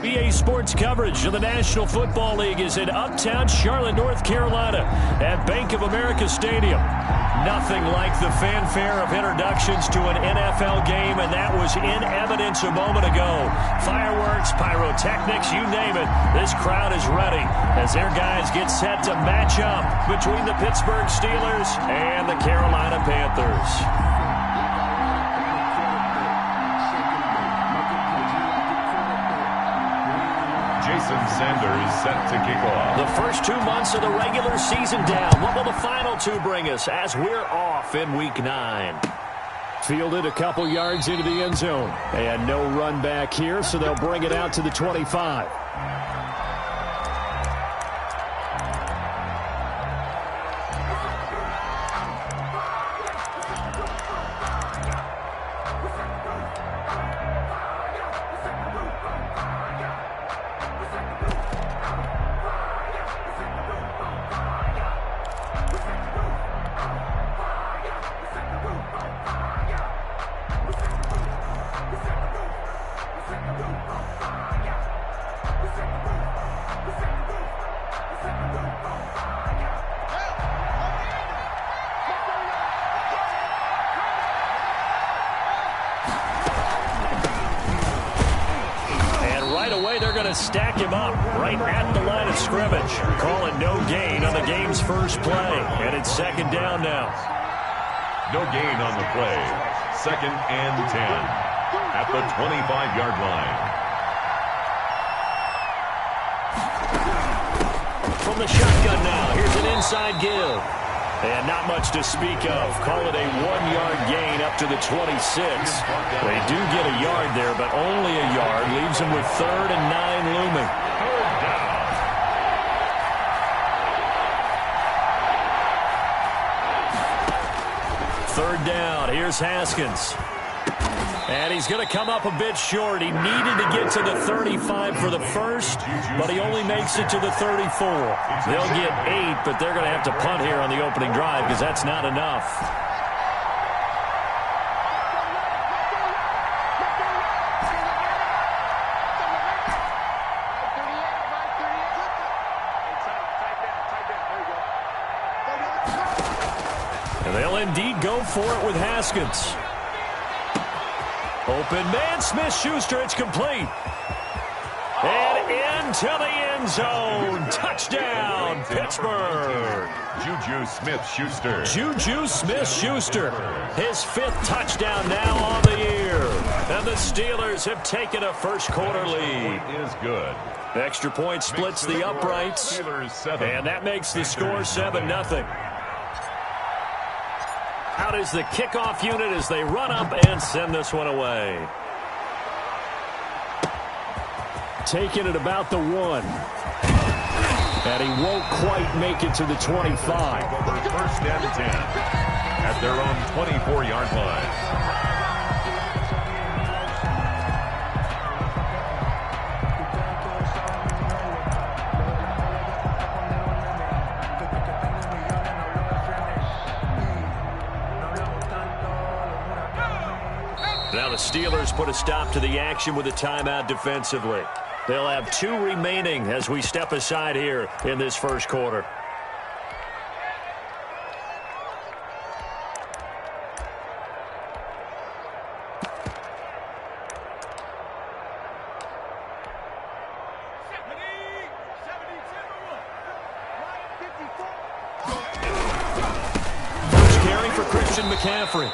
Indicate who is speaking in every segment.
Speaker 1: BA Sports coverage of the National Football League is in uptown Charlotte, North Carolina at Bank of America Stadium. Nothing like the fanfare of introductions to an NFL game, and that was in evidence a moment ago. Fireworks, pyrotechnics, you name it. This crowd is ready as their guys get set to match up between the Pittsburgh Steelers and the Carolina Panthers.
Speaker 2: Jason Sanders set to kick off.
Speaker 1: The first 2 months of the regular season down. What will the final two bring us as we're off in Week 9? Fielded a couple yards into the end zone. And no run back here, so they'll bring it out to the 25. Stack him up right at the line of scrimmage. Calling no gain on the game's first play. And it's second down now.
Speaker 2: No gain on the play. 2nd and 10 at the 25-yard line.
Speaker 1: From the shotgun now, here's an inside give. And not much to speak of. Call it a 1-yard gain up to the 26. They do get a yard there, but only a yard. Leaves them with 3rd and 9 looming. Third down. Here's Haskins. And he's going to come up a bit short. He needed to get to the 35 for the first, but he only makes it to the 34. They'll get 8, but they're going to have to punt here on the opening drive because that's not enough. And they'll indeed go for it with Haskins. Open man, Smith-Schuster, it's complete. And into the end zone. Touchdown, Pittsburgh.
Speaker 2: Juju Smith-Schuster.
Speaker 1: Juju Smith-Schuster. His 5th touchdown now on the year. And the Steelers have taken a first-quarter lead.
Speaker 2: Is good.
Speaker 1: Extra point splits the uprights. And that makes the score 7-0. Out is the kickoff unit as they run up and send this one away. Taking it about the 1. And he won't quite make it to the 25.
Speaker 2: 1st and 10 at their own 24-yard line.
Speaker 1: Now the Steelers put a stop to the action with a timeout defensively. They'll have 2 remaining as we step aside here in this first quarter. First carry for Christian McCaffrey.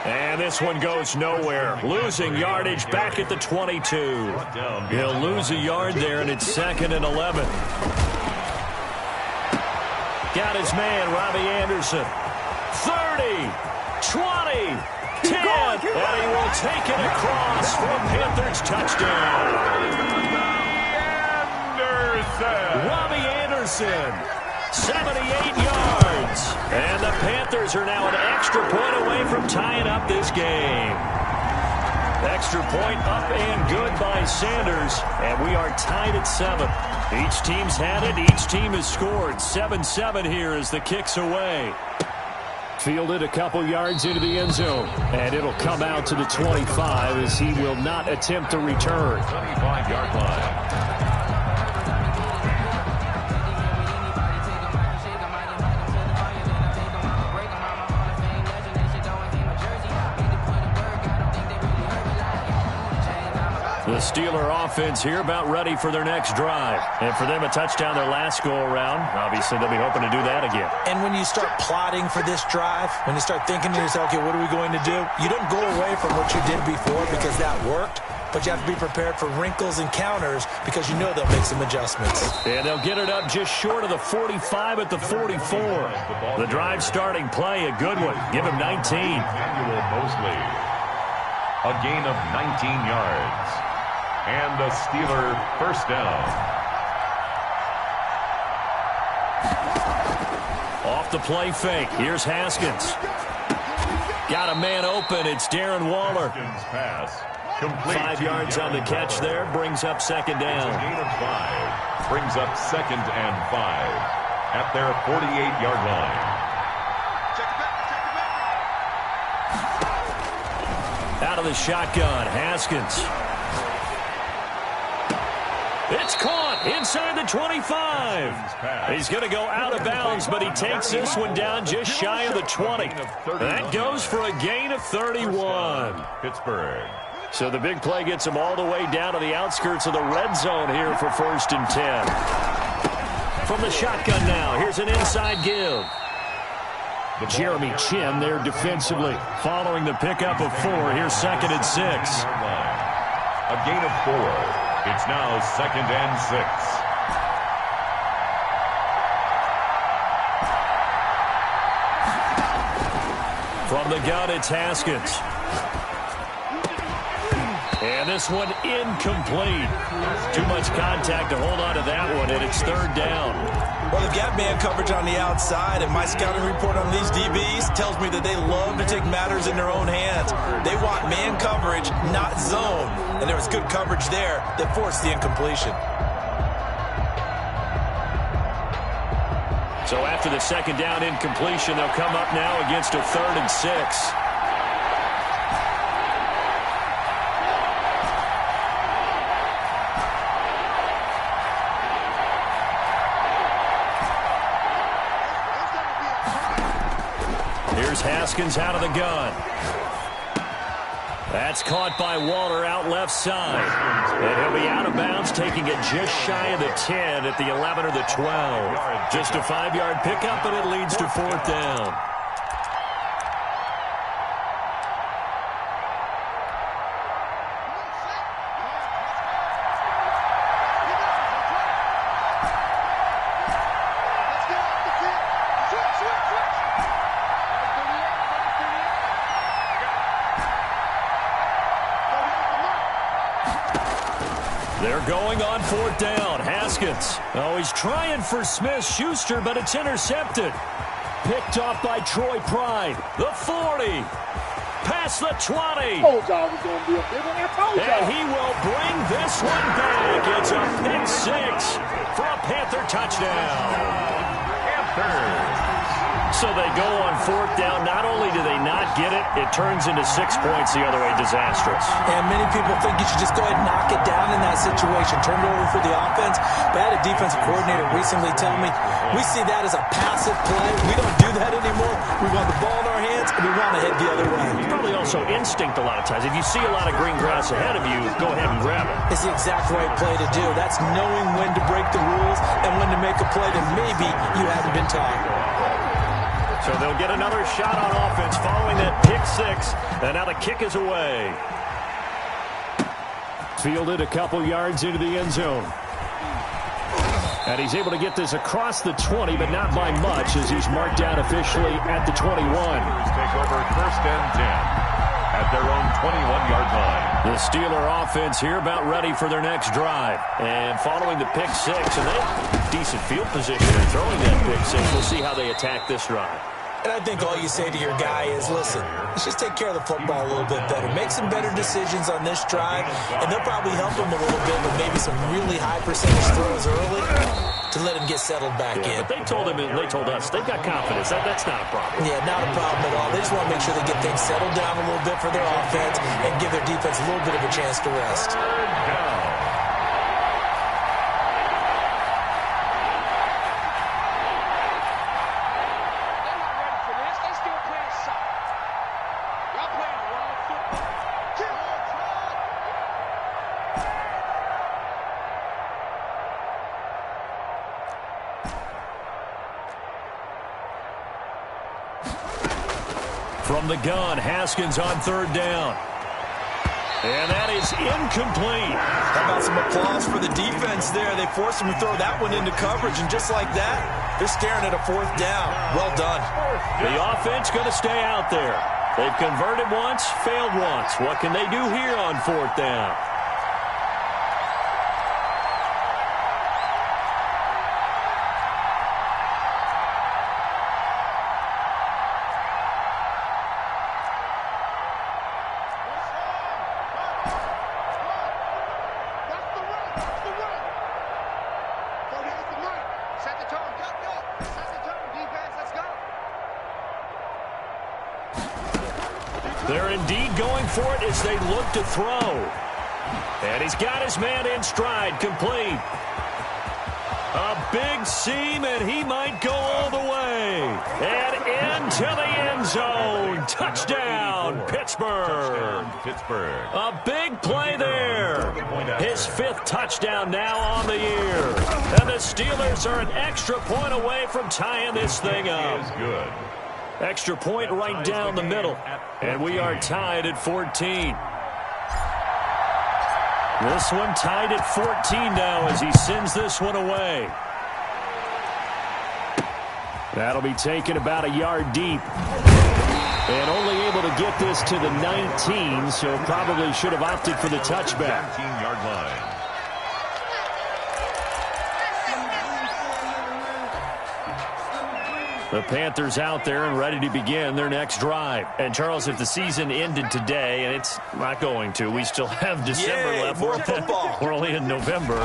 Speaker 1: And this one goes nowhere. Losing yardage back at the 22. He'll lose a yard there, and it's 2nd and 11. Got his man, Robbie Anderson. 30, 20, 10. And he will take it across for a Panthers touchdown. Robbie Anderson. 78 yards. And the Panthers are now an extra point away from tying up this game. Extra point up and good by Sanders. And we are tied at 7. Each team's had it. Each team has scored. 7-7 here as the kick's away. Fielded a couple yards into the end zone. And it'll come out to the 25 as he will not attempt to return.
Speaker 2: 25-yard line.
Speaker 1: The Steeler offense here about ready for their next drive. And for them, a touchdown their last go-around. Obviously, they'll be hoping to do that again.
Speaker 3: And when you start plotting for this drive, when you start thinking to yourself, okay, what are we going to do? You don't go away from what you did before because that worked. But you have to be prepared for wrinkles and counters because you know they'll make some adjustments.
Speaker 1: And they'll get it up just short of the 45 at the 44. The drive starting play, a good one. Give him 19.
Speaker 2: Emmanuel Mosley. A gain of 19 yards. And a Steeler first down.
Speaker 1: Off the play fake. Here's Haskins. Got a man open. It's Darren Waller.
Speaker 2: Haskins pass. Complete
Speaker 1: 5 yards on the catch there. Brings up second down.
Speaker 2: A gain of 5. Brings up second and 5 at their 48-yard line.
Speaker 1: Out of the shotgun. Haskins. It's caught inside the 25. He's going to go out of bounds, but he takes this one down just shy of the 20. That goes for a gain of 31.
Speaker 2: Pittsburgh.
Speaker 1: So the big play gets him all the way down to the outskirts of the red zone here for 1st and 10. From the shotgun now, here's an inside give. Jeremy Chin there defensively. Following the pickup of 4, here's 2nd and 6.
Speaker 2: A gain of 4. It's now 2nd and 6.
Speaker 1: From the gun, it's Haskins. And this one incomplete. Too much contact to hold on to that one, and it's 3rd down.
Speaker 3: Well, they've got man coverage on the outside, and my scouting report on these DBs tells me that they love to take matters in their own hands. They want man coverage, not zone. And there was good coverage there that forced the incompletion.
Speaker 1: So after the 2nd down incompletion, they'll come up now against a 3rd and 6. Here's Haskins out of the gun. That's caught by Waller out left side. And he'll be out of bounds, taking it just shy of the 10 at the 11 or the 12. Just a 5-yard pickup, and it leads to 4th down. They're going on 4th down. Haskins. Oh, he's trying for Smith-Schuster, but it's intercepted. Picked off by Troy Pride. The 40. Past the 20.
Speaker 4: Told y'all was going to be a big one. I told y'all.
Speaker 1: And he will bring this one back. It's a pick 6 for a Panther touchdown. Panthers. So they go on 4th down. Not only do they not get it, it turns into 6 points the other way. Disastrous.
Speaker 3: And many people think you should just go ahead and knock it down in that situation. Turn it over for the offense. But I had a defensive coordinator recently tell me, we see that as a passive play. We don't do that anymore. We want the ball in our hands, and we want to head the other way.
Speaker 1: It's probably also instinct a lot of times. If you see a lot of green grass ahead of you, go ahead and grab it.
Speaker 3: It's the exact right play to do. That's knowing when to break the rules and when to make a play that maybe you haven't been taught.
Speaker 1: So they'll get another shot on offense following that pick 6. And now the kick is away. Fielded a couple yards into the end zone. And he's able to get this across the 20, but not by much, as he's marked out officially at the 21.
Speaker 2: Take over 1st and 10 at their own 21-yard line.
Speaker 1: The Steeler offense here about ready for their next drive. And following the pick 6, and they have decent field position in throwing that pick 6. We'll see how they attack this drive.
Speaker 3: And I think all you say to your guy is, listen, let's just take care of the football a little bit better. Make some better decisions on this drive, and they'll probably help him a little bit with maybe some really high percentage throws early to let him get settled back in.
Speaker 1: But they told us they've got confidence. That's not a problem.
Speaker 3: Yeah, not a problem at all. They just want to make sure they get things settled down a little bit for their offense and give their defense a little bit of a chance to rest.
Speaker 1: From the gun, Haskins on third down. And that is incomplete.
Speaker 3: How about some applause for the defense there? They forced him to throw that one into coverage, and just like that, they're staring at a fourth down. Well done.
Speaker 1: The offense going to stay out there. They've converted once, failed once. What can they do here on fourth down? They're indeed going for it as they look to throw. And he's got his man in stride, complete. A big seam, and he might go all the way. And into the end zone. Touchdown, Pittsburgh. A big play there. His fifth touchdown now on the year. And the Steelers are an extra point away from tying this thing up.
Speaker 2: Good.
Speaker 1: Extra point right down the middle. And we are tied at 14. This one tied at 14 now as he sends this one away. That'll be taken about a yard deep. And only able to get this to the 19, so probably should have opted for the touchback.
Speaker 2: 19-yard line.
Speaker 1: The Panthers out there and ready to begin their next drive. And, Charles, if the season ended today, and it's not going to, we still have December left.
Speaker 3: More football.
Speaker 1: We're only in November.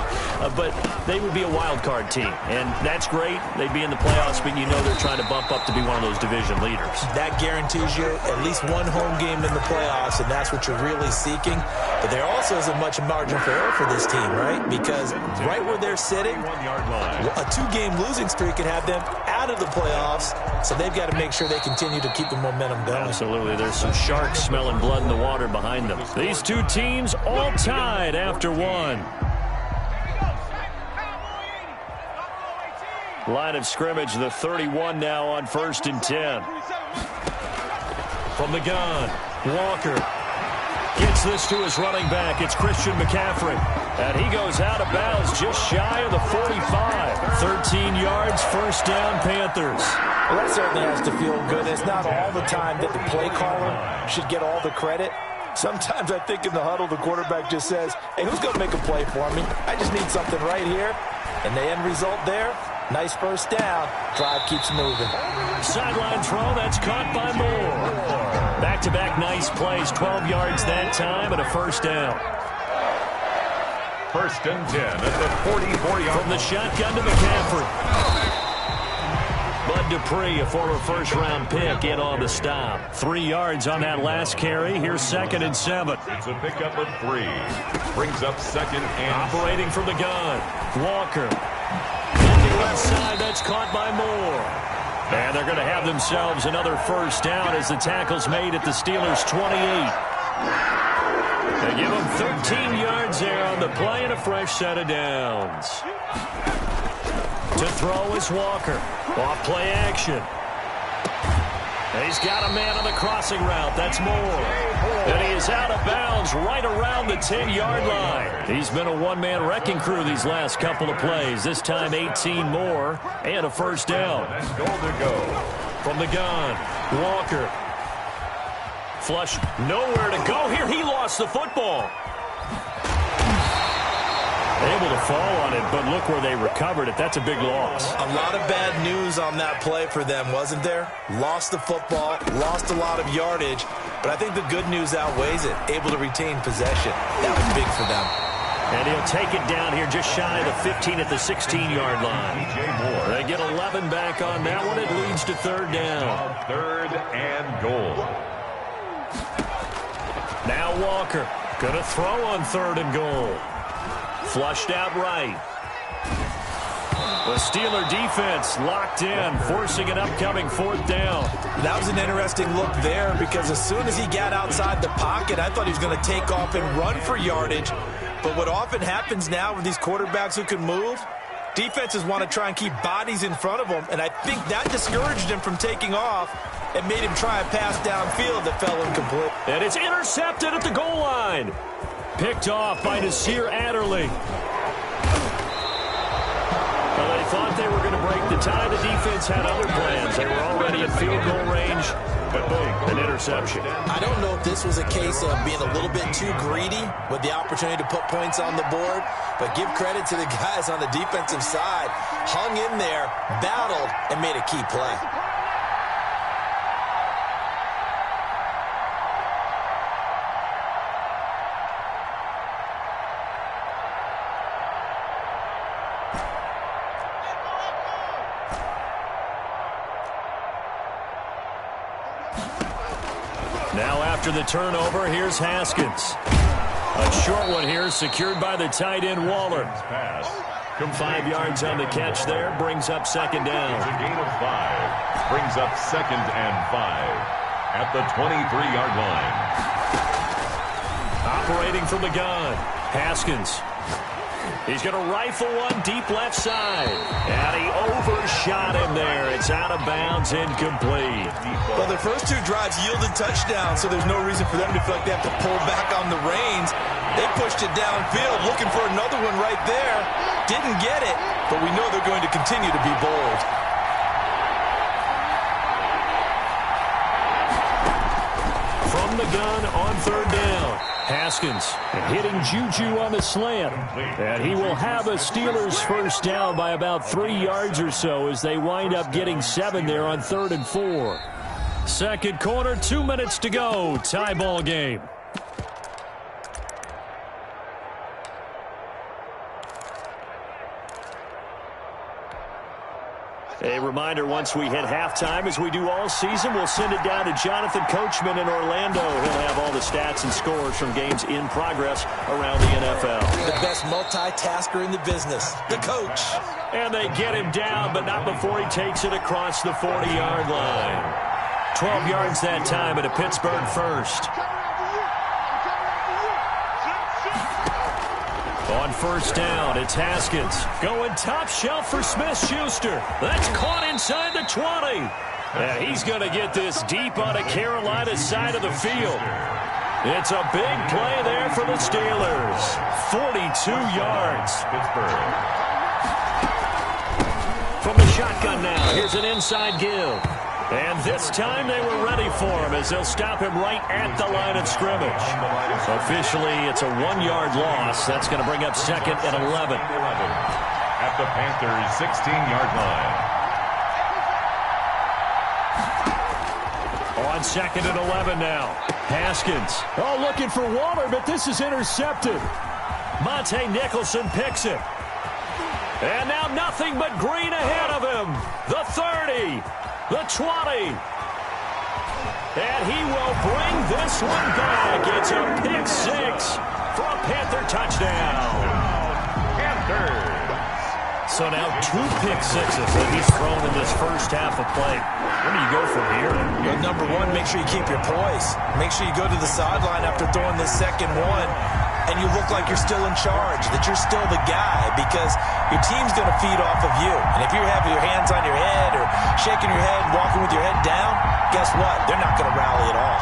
Speaker 1: But they would be a wild card team. And that's great. They'd be in the playoffs, but you know they're trying to bump up to be one of those division leaders.
Speaker 3: That guarantees you at least one home game in the playoffs, and that's what you're really seeking. But there also isn't much margin for error for this team, right? Because right where they're sitting, a two-game losing streak could have them out of the playoffs. So they've got to make sure they continue to keep the momentum going.
Speaker 1: Absolutely. There's some sharks smelling blood in the water behind them. These two teams all tied after one. Line of scrimmage, the 31 now on 1st and 10. From the gun, Walker gets this to his running back. It's Christian McCaffrey. And he goes out of bounds just shy of the 45. 13 yards, first down, Panthers.
Speaker 3: Well, that certainly has to feel good. It's not all the time that the play caller should get all the credit. Sometimes I think in the huddle, the quarterback just says, hey, who's going to make a play for me? I just need something right here. And the end result there, nice first down. Drive keeps moving.
Speaker 1: Sideline throw, that's caught by Moore. Back-to-back nice plays, 12 yards that time, and a first down.
Speaker 2: 1st and 10 at the 44-yard.
Speaker 1: From the shotgun to McCaffrey. Bud Dupree, a former first-round pick, in on the stop. 3 yards on that last carry. Here's 2nd and 7.
Speaker 2: It's a pickup of 3. Brings up 2nd and...
Speaker 1: Operating from the gun. Walker. Looking left side, that's caught by Moore. And they're going to have themselves another first down as the tackle's made at the Steelers' 28. They give them 13 yards there on the play and a fresh set of downs. To throw is Walker. Off play action. And he's got a man on the crossing route. That's Moore. And he is out of bounds right around the 10-yard line. He's been a one-man wrecking crew these last couple of plays. This time 18 more and a first down.
Speaker 2: Goal to go.
Speaker 1: From the gun, Walker. Flush, nowhere to go here. He lost the football. Able to fall on it, but look where they recovered it. That's a big loss.
Speaker 3: A lot of bad news on that play for them, wasn't there? Lost the football, lost a lot of yardage, but I think the good news outweighs it. Able to retain possession. That was big for them.
Speaker 1: And he'll take it down here just shy of the 15 at the 16-yard line. They get 11 back on that one. It leads to third down.
Speaker 2: Third and goal.
Speaker 1: Now Walker going to throw on third and goal. Flushed out right. The Steeler defense locked in, forcing an upcoming fourth down.
Speaker 3: That was an interesting look there because as soon as he got outside the pocket, I thought he was going to take off and run for yardage. But what often happens now with these quarterbacks who can move, defenses want to try and keep bodies in front of them, and I think that discouraged him from taking off and made him try a pass downfield that fell incomplete.
Speaker 1: And it's intercepted at the goal line. Picked off by Nasir Adderley. Well, they thought they were going to break the tie. The defense had other plans. They were already in field goal range, but boom, an interception.
Speaker 3: I don't know if this was a case of being a little bit too greedy with the opportunity to put points on the board, but give credit to the guys on the defensive side. Hung in there, battled, and made a key play.
Speaker 1: Now after the turnover, here's Haskins. A short one here, secured by the tight end Waller. 5 yards on the catch there, brings up second down.
Speaker 2: It's a gain of 5. Brings up second and 5 at the 23-yard line.
Speaker 1: Operating from the gun, Haskins. He's going to rifle one deep left side. And he overshot him there. It's out of bounds, incomplete.
Speaker 3: Well, their first 2 drives yielded touchdowns, so there's no reason for them to feel like they have to pull back on the reins. They pushed it downfield, looking for another one right there. Didn't get it, but we know they're going to continue to be bold.
Speaker 1: From the gun on third down. Haskins hitting Juju on the slant. And he will have a Steelers first down by about 3 yards or so as they wind up getting 7 there on 3rd and 4. Second quarter, 2 minutes to go. Tie ball game. A reminder, once we hit halftime, as we do all season, we'll send it down to Jonathan Coachman in Orlando. He'll have all the stats and scores from games in progress around the NFL.
Speaker 3: The best multitasker in the business, the coach.
Speaker 1: And they get him down, but not before he takes it across the 40-yard line. 12 yards that time at a Pittsburgh first. On first down, it's Haskins. Going top shelf for Smith-Schuster. That's caught inside the 20. And he's going to get this deep on the Carolina side of the field. It's a big play there for the Steelers. 42 yards.
Speaker 2: Pittsburgh.
Speaker 1: From the shotgun now, here's an inside give. And this time they were ready for him as they'll stop him right at the line of scrimmage. Officially, it's a 1-yard loss. That's going to bring up second and 11.
Speaker 2: At the Panthers' 16-yard line.
Speaker 1: On second and 11 now. Haskins. Oh, looking for Waller, but this is intercepted. Monte Nicholson picks it. And now nothing but green ahead of him. The 30. The 20. And he will bring this one back. It's a pick 6 for a Panther touchdown.
Speaker 2: Panthers.
Speaker 1: So now 2 pick sixes that he's thrown in this first half of play. Where do you go from here?
Speaker 3: Well, number one, make sure you keep your poise. Make sure you go to the sideline after throwing this second one, and you look like you're still in charge, that you're still the guy, because your team's going to feed off of you. And if you have your hands on your head or shaking your head, walking with your head down, guess what? They're not going to rally at all.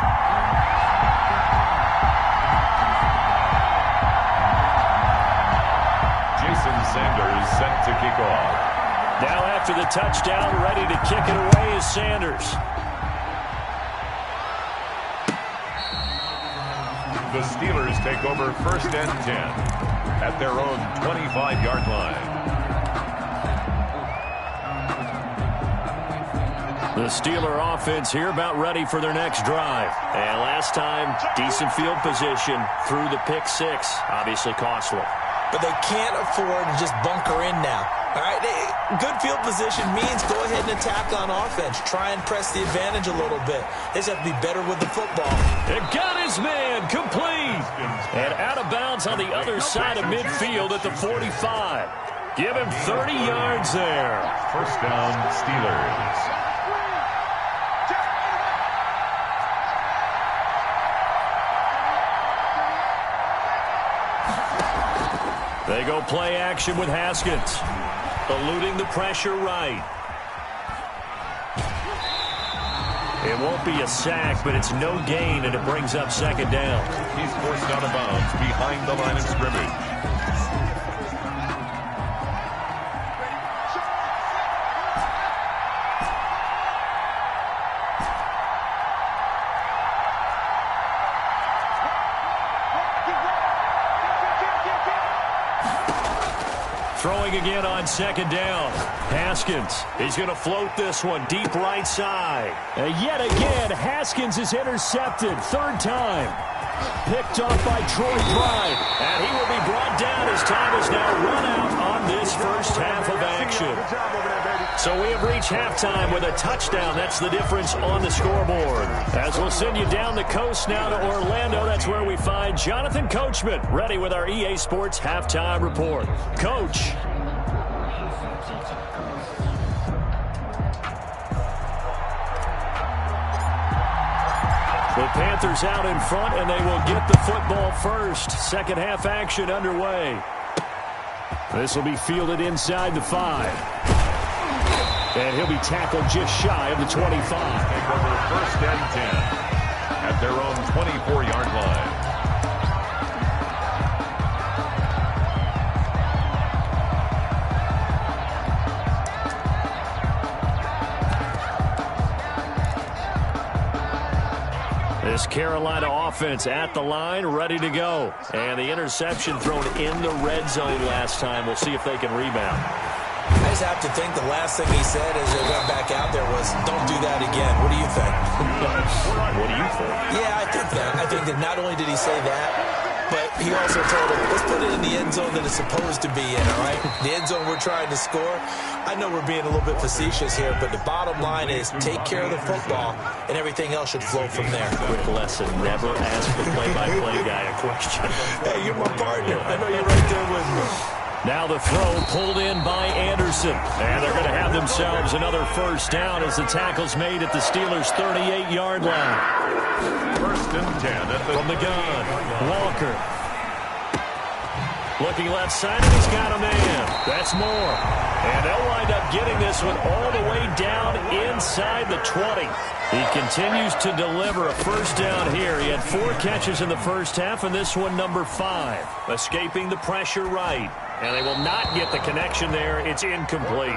Speaker 2: Jason Sanders set to kick off.
Speaker 1: Now after the touchdown, ready to kick it away is Sanders.
Speaker 2: The Steelers take over 1st and 10 at their own 25-yard line.
Speaker 1: The Steeler offense here about ready for their next drive. And last time, decent field position through the pick six. Obviously costly.
Speaker 3: But they can't afford to just bunker in now. All right, good field position means go ahead and attack on offense. Try and press the advantage a little bit. They just have to be better with the football.
Speaker 1: It got his man complete. And out of bounds on the other side of midfield at the 45. Give him 30 yards there.
Speaker 2: 1st down, Steelers.
Speaker 1: They go play action with Haskins. Eluding the pressure right. It won't be a sack, but it's no gain, and it brings up 2nd down.
Speaker 2: He's forced out of bounds behind the line of scrimmage.
Speaker 1: Throwing again on 2nd down. Haskins. He's going to float this one deep right side. Yet again, Haskins is intercepted. 3rd time. Picked off by Troy Pride. And he will be brought down as time is now run out on this first half of action. So we have reached halftime with a touchdown. That's the difference on the scoreboard. As we'll send you down the coast now to Orlando, that's where we find Jonathan Coachman ready with our EA Sports Halftime Report. Coach. The Panthers out in front, and they will get the football first. 2nd half action underway. This will be fielded inside the 5. And he'll be tackled just shy of the 25.
Speaker 2: Take over 1st and 10 at their own 24-yard line.
Speaker 1: This Carolina offense at the line, ready to go. And the interception thrown in the red zone last time. We'll see if they can rebound.
Speaker 3: I just have to think the last thing he said as they went back out there was, don't do that again. What do you think?
Speaker 1: What do you think?
Speaker 3: Yeah, I think that. I think that not only did he say that, but he also told him, let's put it in the end zone that it's supposed to be in, all right? The end zone we're trying to score. I know we're being a little bit facetious here, but the bottom line is take care of the football, and everything else should flow from there.
Speaker 1: Quick lesson, never ask the play-by-play guy a question.
Speaker 3: Hey, you're my partner. I know you're right there with me.
Speaker 1: Now the throw pulled in by Anderson. And they're going to have themselves another 1st down as the tackle's made at the Steelers' 38-yard line.
Speaker 2: 1st and 10 at the
Speaker 1: from the gun. Walker. Looking left side, and he's got a man. That's more. And they'll wind up getting this one all the way down inside the 20. He continues to deliver a 1st down here. He had 4 catches in the 1st half, and this one number 5. Escaping the pressure right. And they will not get the connection there. It's incomplete.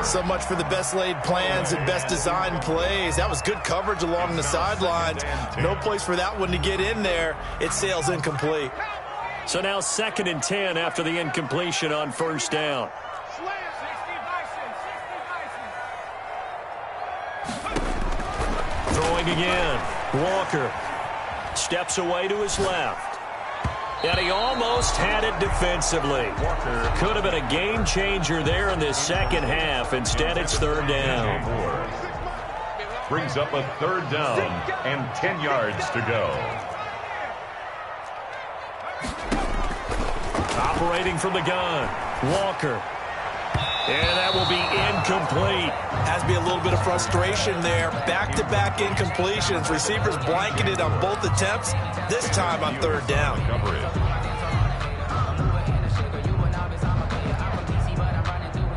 Speaker 3: So much for the best laid plans and best designed plays. That was good coverage along the sidelines. No place for that one to get in there. It sails incomplete.
Speaker 1: So now 2nd and 10 after the incompletion on 1st down. Throwing again. Walker steps away to his left. And he almost had it defensively. Could have been a game changer there in this 2nd half. Instead, it's 3rd down.
Speaker 2: Brings up a 3rd down and 10 yards to go.
Speaker 1: Operating from the gun. Walker. And that will be incomplete.
Speaker 3: Has to be a little bit of frustration there. Back-to-back incompletions. Receivers blanketed on both attempts. This time on 3rd down.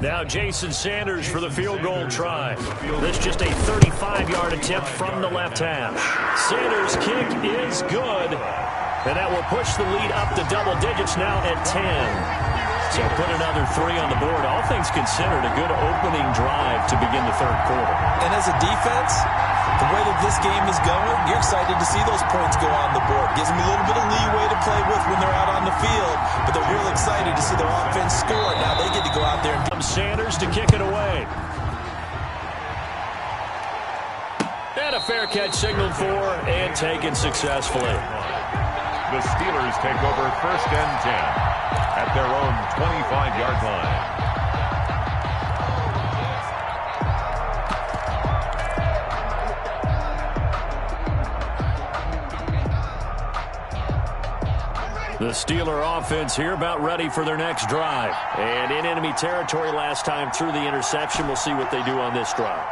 Speaker 1: Now Jason Sanders for the field goal try. This just a 35-yard attempt from the left hash. Sanders' kick is good. And that will push the lead up to double digits now at 10. So put another 3 on the board. All things considered, a good opening drive to begin the 3rd quarter.
Speaker 3: And as a defense, The way that this game is going, you're excited to see those points go on the board. Gives them a little bit of leeway to play with when they're out on the field, but they're real excited to see their offense score. Now they get to go out there and
Speaker 1: Sanders to kick it away. And a fair catch signaled for and taken successfully.
Speaker 2: The Steelers take over 1st and 10 at their own 25-yard line.
Speaker 1: The Steeler offense here about ready for their next drive. And in enemy territory last time through the interception. We'll see what they do on this drive.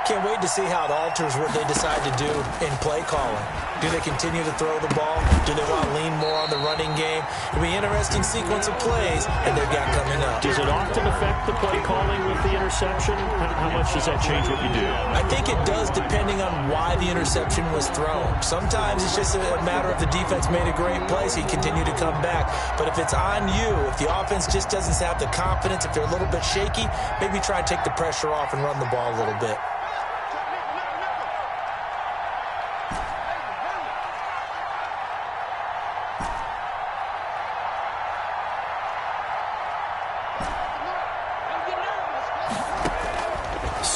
Speaker 3: can't wait to see how it alters what they decide to do in play calling. Do they continue to throw the ball? Do they want to lean more on the running game? It'll be an interesting sequence of plays that they've got coming up.
Speaker 1: Does it often affect the play calling with the interception? How much does that change what you do?
Speaker 3: I think it does depending on why the interception was thrown. Sometimes it's just a matter of the defense made a great play, so you continue to come back. But if it's on you, if the offense just doesn't have the confidence, if they're a little bit shaky, maybe try and take the pressure off and run the ball a little bit.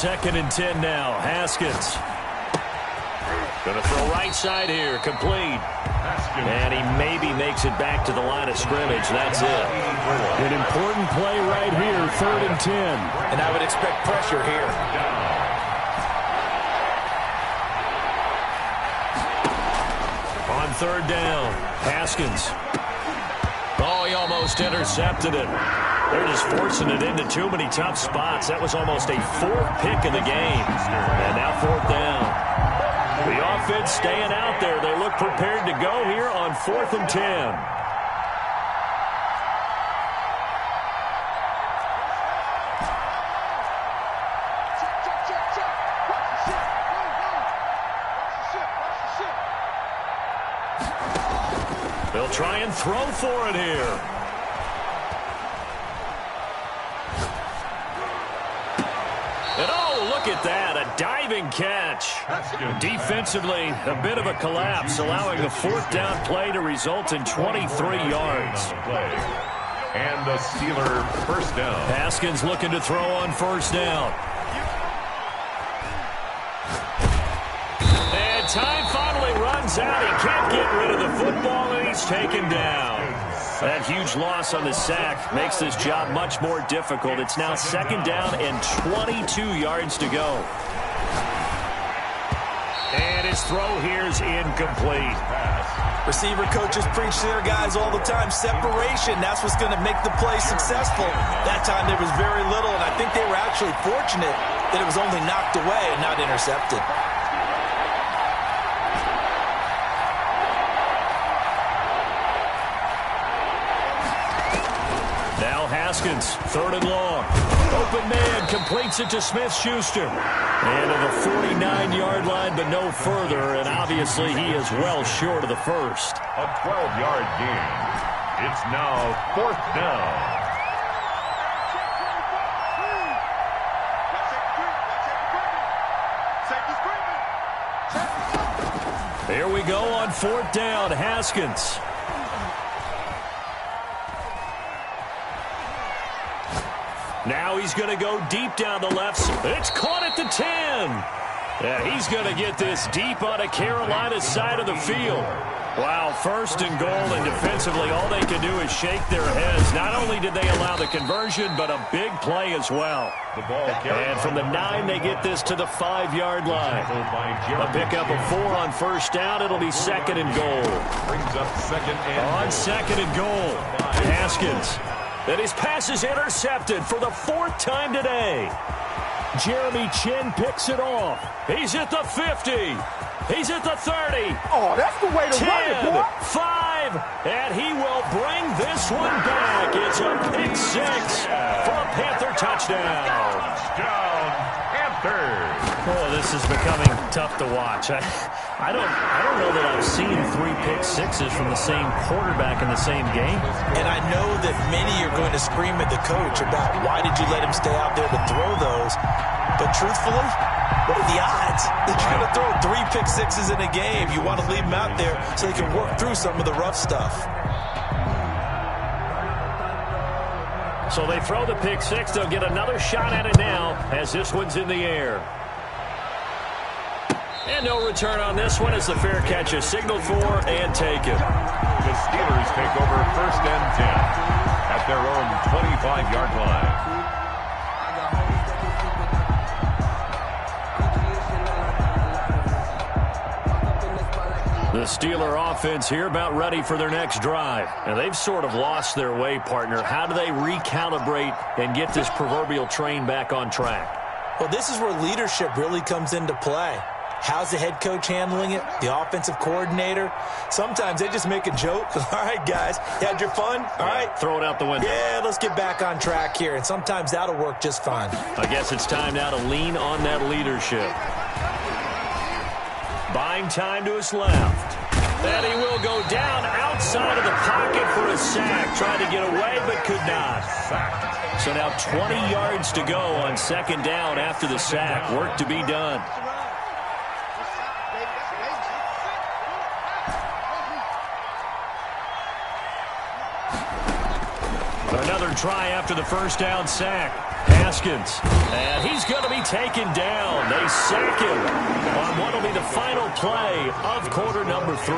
Speaker 1: Second and 10 now. Haskins. Going to throw right side here. Complete. And he maybe makes it back to the line of scrimmage. That's it.
Speaker 5: An important play right here. 3rd and 10.
Speaker 3: And I would expect pressure here.
Speaker 1: On 3rd down. Haskins. Oh, he almost intercepted it. They're just forcing it into too many tough spots. That was almost a 4th pick of the game. And now 4th down. The offense staying out there. They look prepared to go here on 4th and 10. They'll try and throw for it here. Look at that, a diving catch. Defensively, a bit of a collapse, allowing the 4th down play to result in 23 yards.
Speaker 2: And the Steeler 1st down.
Speaker 1: Haskins looking to throw on 1st down. And time finally runs out. He can't get rid of the football, and he's taken down. That huge loss on the sack makes this job much more difficult. It's now 2nd down and 22 yards to go. And his throw here is incomplete.
Speaker 3: Receiver coaches preach to their guys all the time. Separation, that's what's going to make the play successful. That time there was very little, and I think they were actually fortunate that it was only knocked away and not intercepted.
Speaker 1: Haskins, 3rd and long. Open man, completes it to Smith-Schuster. And to the 49-yard line, but no further. And obviously, he is well short of the first.
Speaker 2: A 12-yard gain. It's now 4th down.
Speaker 1: Here we go on 4th down. Haskins. Now he's going to go deep down the left. It's caught at the 10. Yeah, he's going to get this deep on a Carolina side of the field. Wow, 1st and goal, and defensively all they can do is shake their heads. Not only did they allow the conversion, but a big play as well.
Speaker 2: The ball
Speaker 1: and from the 9, they get this to the 5-yard line. A pickup of 4 on 1st down. It'll be 2nd and goal.
Speaker 2: Brings up 2nd and
Speaker 1: on 2nd and goal. Haskins. And his pass is intercepted for the 4th time today. Jeremy Chin picks it off. He's at the 50. He's at the 30.
Speaker 4: Oh, that's the way to
Speaker 1: 10,
Speaker 4: run it, boy.
Speaker 1: 5, and he will bring this one back. It's a pick 6 for a Panther touchdown.
Speaker 2: Touchdown, third.
Speaker 1: Oh, this is becoming tough to watch. I don't know that I've seen 3 pick sixes from the same quarterback in the same game.
Speaker 3: And I know that many are going to scream at the coach about why did you let him stay out there to throw those. But truthfully, what are the odds that you're going to throw 3 pick sixes in a game? You want to leave them out there so they can work through some of the rough stuff.
Speaker 1: So they throw the pick six. They'll get another shot at it now as this one's in the air. And no return on this one as the fair catch is signaled for and taken.
Speaker 2: The Steelers take over 1st and 10 at their own 25-yard line.
Speaker 1: The Steeler offense here about ready for their next drive. And they've sort of lost their way, partner. How do they recalibrate and get this proverbial train back on track?
Speaker 3: Well, this is where leadership really comes into play. How's the head coach handling it? The offensive coordinator? Sometimes they just make a joke. All right, guys, you had your fun? All right.
Speaker 1: Throw it out the window.
Speaker 3: Yeah, let's get back on track here. And sometimes that'll work just fine.
Speaker 1: I guess it's time now to lean on that leadership. Buying time to his left. And he will go down outside of the pocket for a sack. Tried to get away, but could not. So now 20 yards to go on 2nd down after the sack. Work to be done. Another try after the 1st down sack. Haskins. And he's going to be taken down. They sack him on what will be the final play of quarter number 3.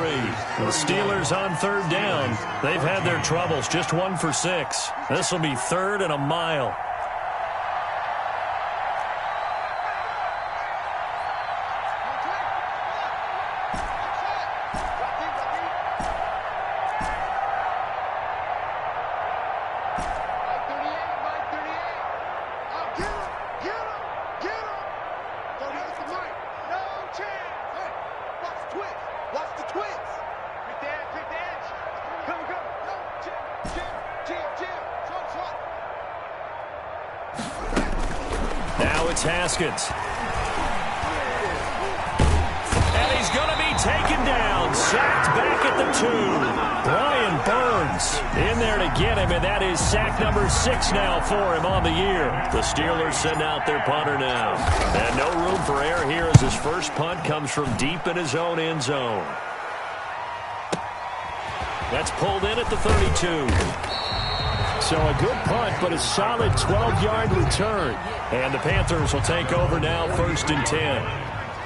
Speaker 1: The Steelers on 3rd down. They've had their troubles. Just 1 for 6. This will be 3rd and a mile. Now it's Haskins. And he's going to be taken down. Sacked back at the 2. Brian Burns in there to get him, and that is sack number 6 now for him on the year. The Steelers send out their punter now. And no room for error here as his first punt comes from deep in his own end zone. That's pulled in at the 32.
Speaker 5: So a good punt, but a solid 12-yard return.
Speaker 1: And the Panthers will take over now, 1st and 10.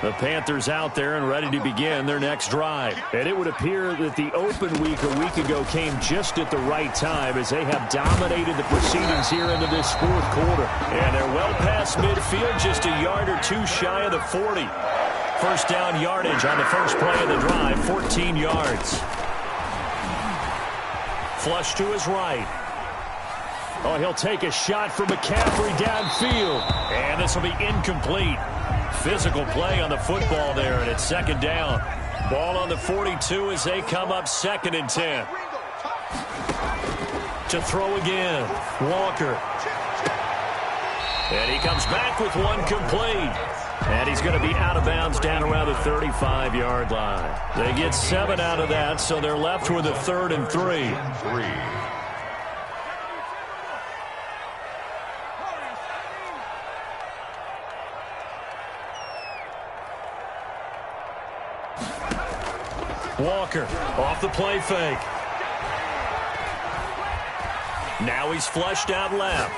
Speaker 1: The Panthers out there and ready to begin their next drive.
Speaker 5: And it would appear that the open week a week ago came just at the right time as they have dominated the proceedings here into this 4th quarter.
Speaker 1: And they're well past midfield, just a yard or 2 shy of the 40. 1st down yardage on the first play of the drive, 14 yards. Flush to his right.
Speaker 5: Oh, he'll take a shot from McCaffrey downfield.
Speaker 1: And this will be incomplete. Physical play on the football there, and it's 2nd down. Ball on the 42 as they come up 2nd and 10. To throw again, Walker. And he comes back with one complete. And he's going to be out of bounds down around the 35-yard line. They get 7 out of that, so they're left with a 3rd and 3. Walker off the play fake. Now he's flushed out left.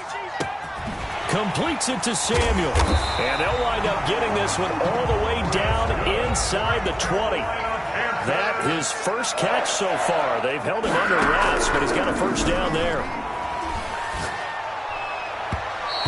Speaker 1: Completes it to Samuel. And they'll wind up getting this one all the way down inside the 20. That his first catch so far. They've held him under wraps, but he's got a 1st down there.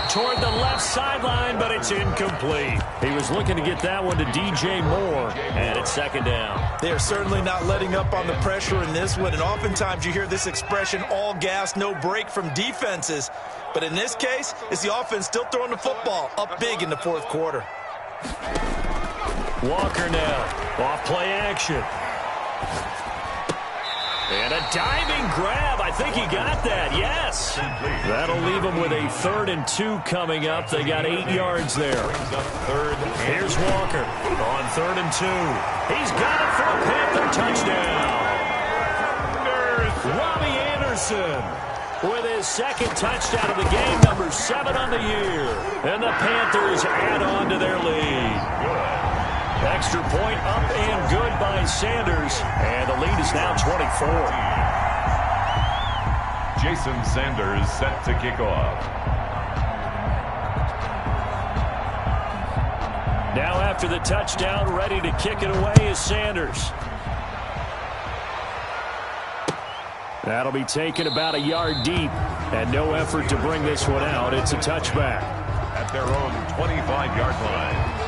Speaker 1: Toward the left sideline, but it's incomplete. He was looking to get that one to DJ Moore, and it's 2nd down.
Speaker 3: They are certainly not letting up on the pressure in this one, and oftentimes you hear this expression, all gas, no break from defenses. But in this case, it's the offense still throwing the football up big in the 4th quarter.
Speaker 1: Walker now, off play action. And a diving grab. I think he got that. Yes. That'll leave him with a 3rd and 2 coming up. They got 8 yards there. Here's Walker on 3rd and 2. He's got it for a Panther touchdown. Robbie Anderson with his 2nd touchdown of the game, number 7 on the year. And the Panthers add on to their lead. Extra point up and good by Sanders. And the lead is now 24.
Speaker 2: Jason Sanders set to kick off.
Speaker 1: Now after the touchdown, ready to kick it away is Sanders. That'll be taken about a yard deep. And no effort to bring this one out. It's a touchback.
Speaker 2: At their own 25-yard line.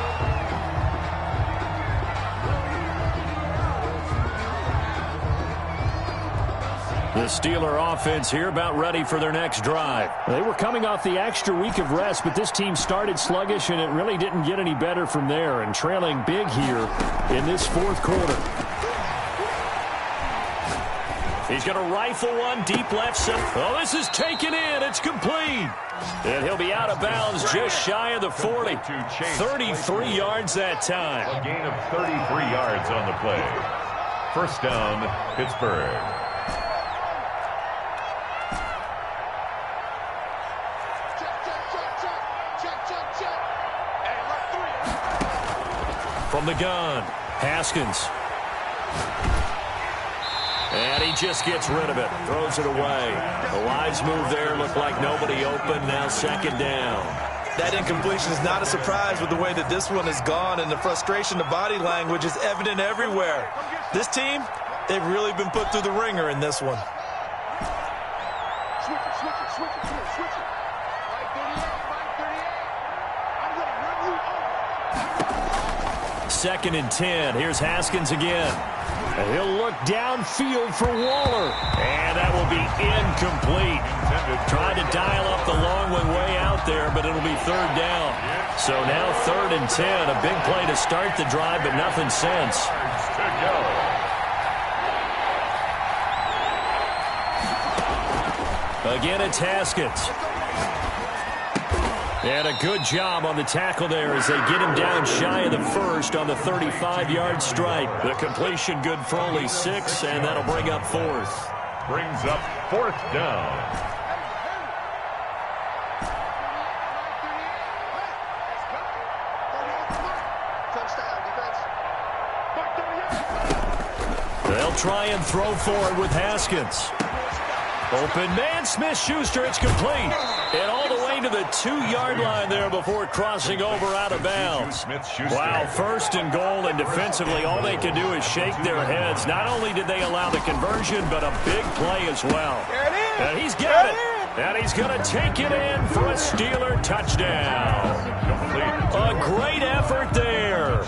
Speaker 1: The Steeler offense here about ready for their next drive.
Speaker 5: They were coming off the extra week of rest, but this team started sluggish, and it really didn't get any better from there, and trailing big here in this 4th quarter.
Speaker 1: He's going to rifle one deep left side. Oh, this is taken in. It's complete. And he'll be out of bounds just shy of the 40. 33 yards that time.
Speaker 2: A gain of 33 yards on the play. First down, Pittsburgh.
Speaker 1: From the gun, Haskins. And he just gets rid of it, throws it away. The wise move there, looked like nobody open, now 2nd down.
Speaker 3: That incompletion is not a surprise with the way that this one has gone, and the frustration, the body language is evident everywhere. This team, they've really been put through the ringer in this one.
Speaker 4: Switch it.
Speaker 1: 2nd and 10. Here's Haskins again. And he'll look downfield for Waller. And that will be incomplete. Trying to dial up the long one way out there, but it'll be 3rd down. So now 3rd and 10. A big play to start the drive, but nothing since. Again, it's Haskins. And a good job on the tackle there as they get him down shy of the 1st on the 35-yard stripe. The completion good for only 6, and that'll bring up 4th.
Speaker 2: Brings up 4th down.
Speaker 1: They'll try and throw forward with Haskins. Open man, Smith-Schuster, it's complete. And all the way to the 2-yard line there before crossing over out of bounds. Wow, 1st and goal, and defensively all they can do is shake their heads. Not only did they allow the conversion, but a big play as well. And he's got it. And he's going to take it in for a Steeler touchdown. A great effort there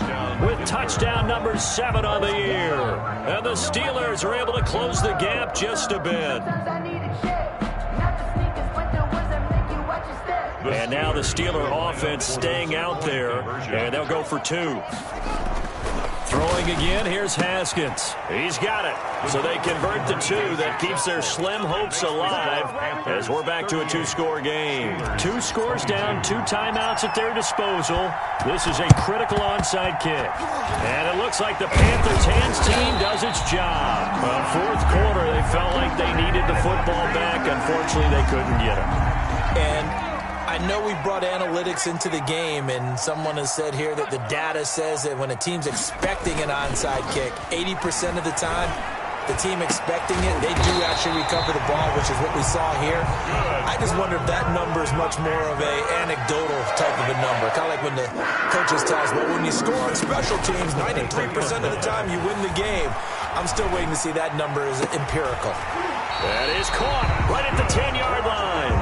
Speaker 1: with touchdown number 7 on the year. And the Steelers are able to close the gap just a bit. And now the Steeler offense staying out there, and they'll go for 2. Throwing again, here's Haskins. He's got it. So they convert the 2. That keeps their slim hopes alive as we're back to a 2-score game. 2 scores down, 2 timeouts at their disposal. This is a critical onside kick. And it looks like the Panthers' hands team does its job. Well, 4th quarter, they felt like they needed the football back. Unfortunately, they couldn't get it.
Speaker 3: And I know we brought analytics into the game, and someone has said here that the data says that when a team's expecting an onside kick, 80% of the time, the team expecting it, they do actually recover the ball, which is what we saw here. I just wonder if that number is much more of a anecdotal type of a number. Kind of like when the coaches tell us, well, when you score on special teams, 93% of the time you win the game. I'm still waiting to see that number is empirical.
Speaker 1: That is caught right at the 10-yard line.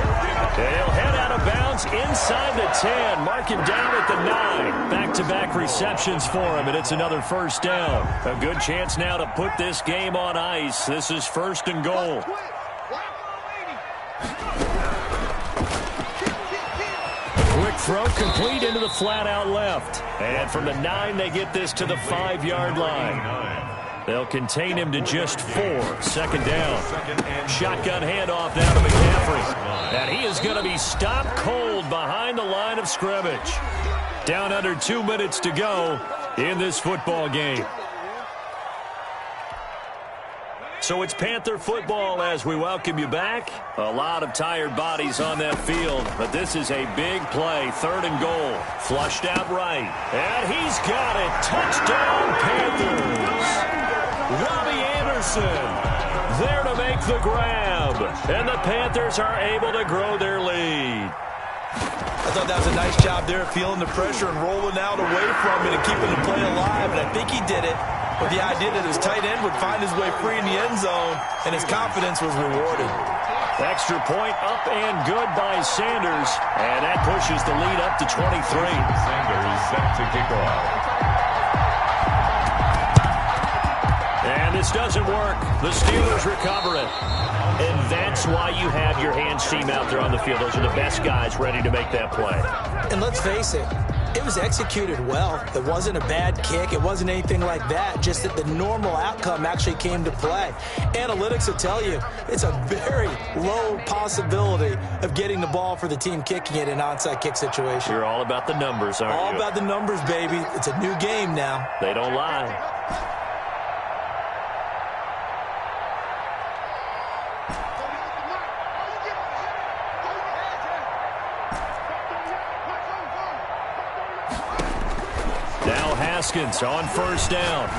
Speaker 1: They'll head out of bounds inside the 10. Mark him down at the 9. Back-to-back receptions for him, and it's another 1st down. A good chance now to put this game on ice. This is 1st and goal. Quick throw complete into the flat out left. And from the 9, they get this to the 5-yard line. They'll contain him to just 4. Second down. Shotgun handoff now to McCaffrey. And he is going to be stopped cold behind the line of scrimmage. Down under 2 minutes to go in this football game. So it's Panther football as we welcome you back. A lot of tired bodies on that field, but this is a big play. 3rd and goal. Flushed out right. And he's got it. Touchdown, Panthers. Robbie Anderson there to make the grab. And the Panthers are able to grow their lead.
Speaker 3: I thought that was a nice job there, feeling the pressure and rolling out away from it and keeping the play alive. And I think he did it with the idea that his tight end would find his way free in the end zone, and his confidence was rewarded.
Speaker 1: Extra point up and good by Sanders, and that pushes the lead up to 23.
Speaker 2: Sanders set to kick off.
Speaker 1: And this doesn't work. The Steelers recover it. And that's why you have your hands team out there on the field. Those are the best guys ready to make that play.
Speaker 3: And let's face it, it was executed well. It wasn't a bad kick. It wasn't anything like that. Just that the normal outcome actually came to play. Analytics will tell you it's a very low possibility of getting the ball for the team kicking it in an onside kick situation.
Speaker 1: You're all about the numbers, aren't you?
Speaker 3: All about the numbers, baby. It's a new game now.
Speaker 1: They don't lie. Haskins on 1st down.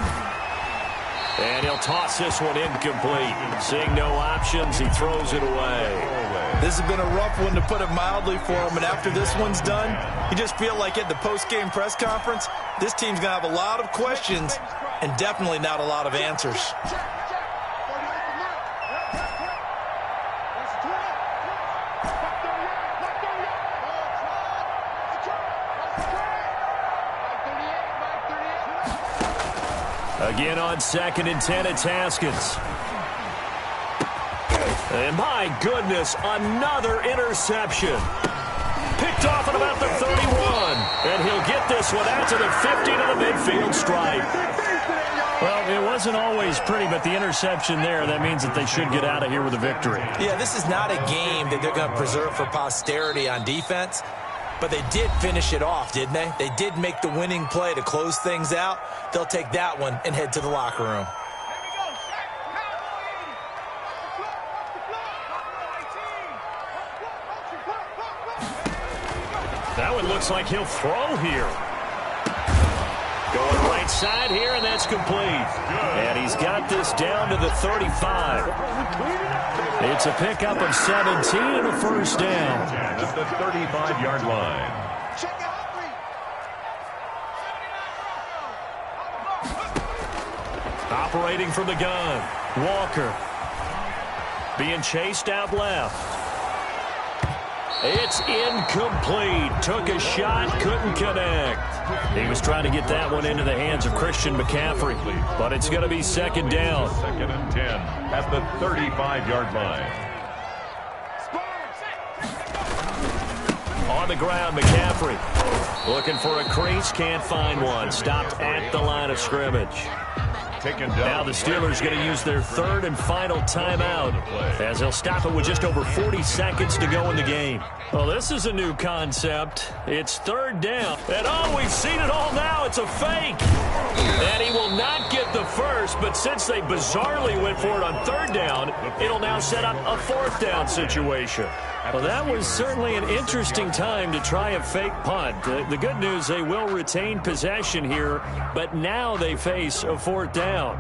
Speaker 1: And he'll toss this one incomplete. Seeing no options, he throws it away.
Speaker 3: This has been a rough one, to put it mildly, for him. And after this one's done, you just feel like at the post-game press conference, this team's going to have a lot of questions and definitely not a lot of answers.
Speaker 1: Again on 2nd and 10, it's Haskins. And my goodness, another interception. Picked off at about the 31. And he'll get this one out to the 50 to the midfield stripe. Well, it wasn't always pretty, but the interception there, that means that they should get out of here with a victory.
Speaker 3: Yeah, this is not a game that they're going to preserve for posterity on defense. But they did finish it off, didn't they? They did make the winning play to close things out. They'll take that one and head to the locker room.
Speaker 1: That one looks like he'll throw here. Going right side here, and that's complete. And he's got this down to the 35. It's a pickup of 17 and a 1st down.
Speaker 2: At the 35-yard line.
Speaker 1: Operating from the gun, Walker. Being chased out left. It's incomplete. Took a shot, couldn't connect. He was trying to get that one into the hands of Christian McCaffrey, but it's going to be 2nd down.
Speaker 2: 2nd and 10 at the 35-yard line.
Speaker 1: On the ground, McCaffrey. Looking for a crease, can't find one. Stopped at the line of scrimmage. Now the Steelers going to use their 3rd and final timeout as they'll stop it with just over 40 seconds to go in the game. Well, this is a new concept. It's 3rd down. And oh, we've seen it all now. It's a fake. And he will not get the first, but since they bizarrely went for it on 3rd down, it'll now set up a 4th down situation. Well, that was certainly an interesting time to try a fake punt. The good news, they will retain possession here, but now they face a 4th down.